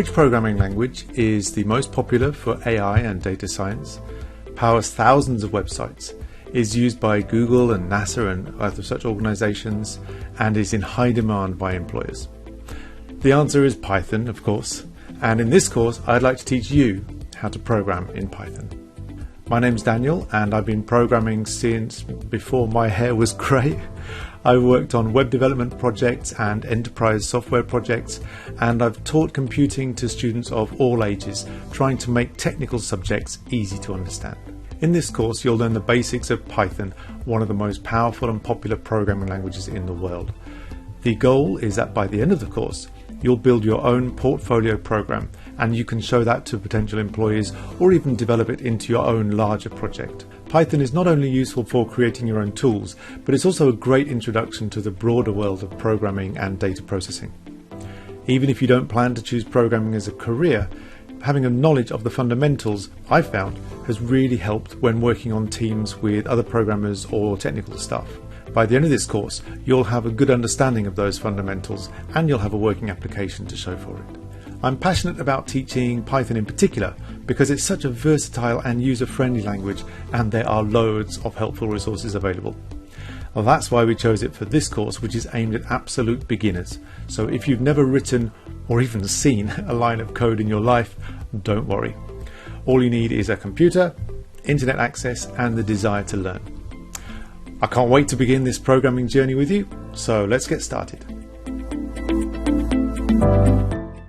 Which programming language is the most popular for AI and data science, powers thousands of websites, is used by Google and NASA and other such organizations, and is in high demand by employers? The answer is Python, of course, and in this course I'd like to teach you how to program in Python. My name's Daniel and I've been programming since before my hair was grey. I've worked on web development projects and enterprise software projects, and I've taught computing to students of all ages, trying to make technical subjects easy to understand. In this course you'll learn the basics of Python, one of the most powerful and popular programming languages in the world. The goal is that by the end of the course you'll build your own portfolio program, and you can show that to potential employees or even develop it into your own larger project. Python is not only useful for creating your own tools, but it's also a great introduction to the broader world of programming and data processing. Even if you don't plan to choose programming as a career, having a knowledge of the fundamentals, I've found, has really helped when working on teams with other programmers or technical staff. By the end of this course, you'll have a good understanding of those fundamentals and you'll have a working application to show for it. I'm passionate about teaching Python in particular because it's such a versatile and user-friendly language, and there are loads of helpful resources available. Well, that's why we chose it for this course, which is aimed at absolute beginners. So if you've never written or even seen a line of code in your life, don't worry. All you need is a computer, internet access, and the desire to learn. I can't wait to begin this programming journey with you, so let's get started.